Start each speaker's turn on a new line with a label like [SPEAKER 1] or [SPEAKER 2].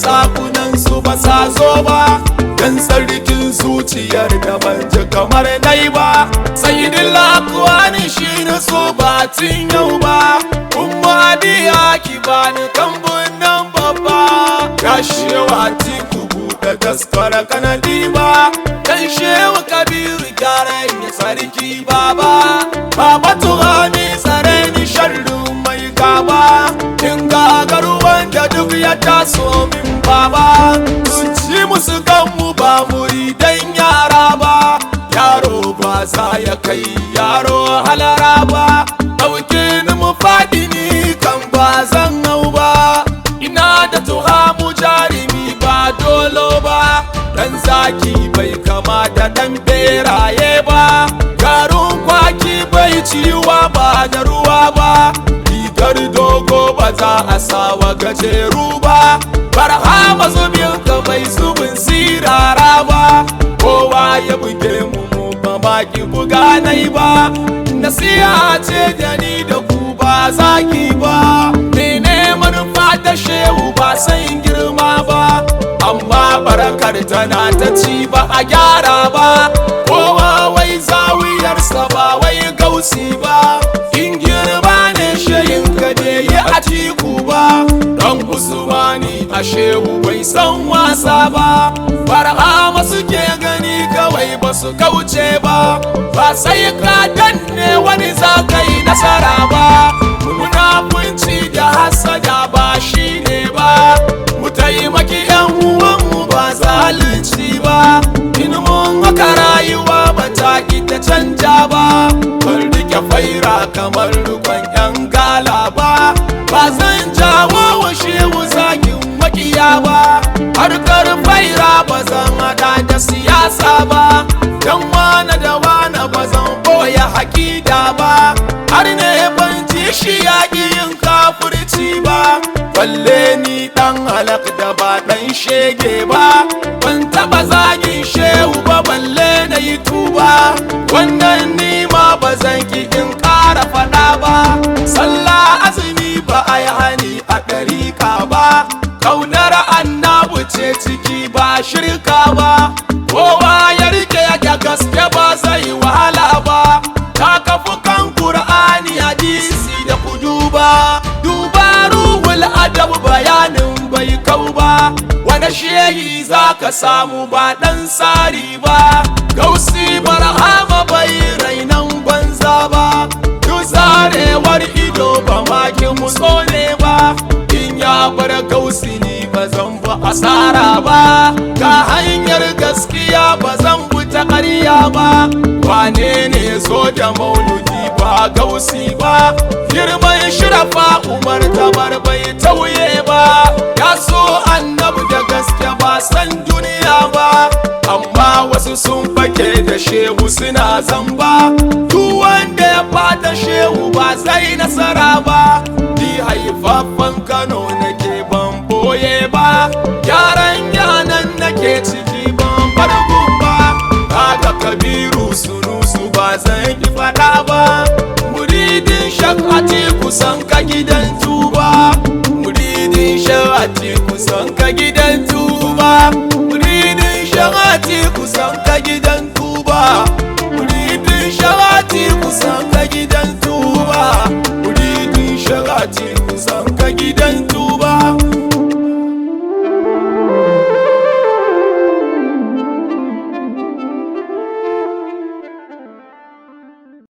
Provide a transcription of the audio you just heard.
[SPEAKER 1] sakunan su ba sa zo ba, dan sarkin zuciyar da ban ji kamar nai ba. Sayyidul akwani shi na so ba tun yau ba, umma diya ki bani kambun nan babba. Ya shewa tiku buɗe taskar kanadi ba, dan shewa kabiru gyaran ya sarki baba. Baba tuhani tsare ni sharrin mai gaba, in gagar wanda duk ya taso min baba. Sun ci musu kanmu ba muridan yara ba, yaro ba za ya kai yaro halara ba. Ɗauke ni mu faɗi ni kan ba zan hau ba, ina da tuhamu jarumi ba dolo ba. Dan zaki bai kama da dan beraye ba, garin kwaki bai ciwa ba da ruwa ba. Rigar dogo ba za a sawa gajeru ba, barhama zubin ka bai zubin sirara ba. Kowa ya buge mu ba baki buga nai ba, nasiha ce da ni da ku ba zaki ba. Mene manufa ta shehu ba san girma ba, amma barakar tana ta ci ba a gyara ba. Kowa wai zawiyarsa ba wai gausi ba, in girma ne shayin ka ne yi a tiku ba. Dan usmani a shehu bai san wasa ba, barhama suke gani kawai ba su kauce ba. Ba sai ka danne wani za ka yi nasara ba, munafunci da hasada ba shi ne ba. Mu taimaki yan uwanmu ba zalunci ba, in mun haka rayuwa ba ta ta canja ba. Ban rike faira kamar rukon yan gala ba, ba zan jawo wa shehu zagin makiya ba. Harkar faira ba zan hada da siyasa ba, dan wane da wane ba zan boye hakida ba. Har ne ban ji shi yaƙi yin kafirci ba, balle ni dan halak da ba dan shege ba. Ban taba zagin shehu ba balle na yi tuba, wannan ni ma ba zan ki in ƙara faɗa ba. Sallah azumi ba a yi hani a ɗarika ba, kaunar annabu ce ciki ba shirka ba. Kowa ya rike ya gaske ba zai wahala ba, ta kafu kan Qur'ani hadisi da kuduba. Duba ruhul adab bayanin bai kau ba, wani shehi za ka samu ba ɗan tsari ba. Gausi barhama bai rainan banza ba, duk zarewar ido ba maki muso ne ba. In ya bar gausi ni ba zan bi asara ba, ga hanyar gaskiya ba zan bi ta ƙarya ba. Wane ne zo da mauludi ba gausi ba, girman shirafa umar tabar bai tauye ba. Ya so annabi da gaske ba san duniya ba, amma wasu sun fake da shehu suna zamba. Duk wanda ya fata shehu ba zai nasara ba, ni haifaffen Kano nake ban boye ba, yaran yanan nake ciki ban bargun ba. Kaga kabiru sunusu ba zan ki fada ba, muridin shakati kusan ka gidan tuba. Muridin shakati kusan ka gidan tuba, muridin shakati kusan ka gidan tuba. Muridin shakati kusan ka gidan tuba, muridin shakati